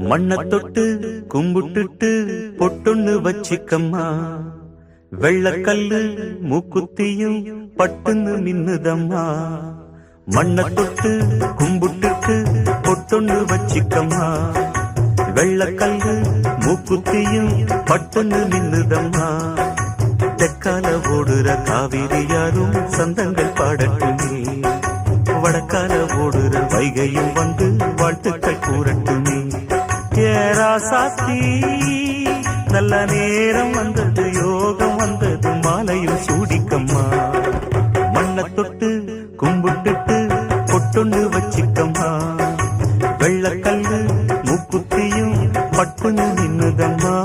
மண்ண தொட்டு கும்பிட்டுட்டு பொட்டொன்னு வச்சிக்கம்மா, வெள்ளக்கல்லு மூக்குத்தியும் பட்டுன்னு மின்னுதம்மா. மண்ண தொட்டு கும்பிட்டுட்டு பொட்டொன்னு வச்சிக்கம்மா, வெள்ளக்கல்லு மூக்குத்தியும் பட்டுன்னு மின்னுதம்மா. தெற்கால ஓடுற காவிரி யாரும் சந்தங்கள் பாடட்டுமே, வடக்கால ஓடுற வைகையும் வந்து வாழ்த்துக்கள் கூறட்டுமே. ஏராசாத்தி நல்ல நேரம் வந்தது, யோகம் வந்தது, மாலையும் சூடிக்கம்மா. மண்ண தொட்டு கும்பிட்டுட்டு பொட்டொன்னு வச்சிக்கம்மா, வெள்ளக்கல்லு மூக்குத்தியும் பட்டுன்னு நின்னுதம்மா.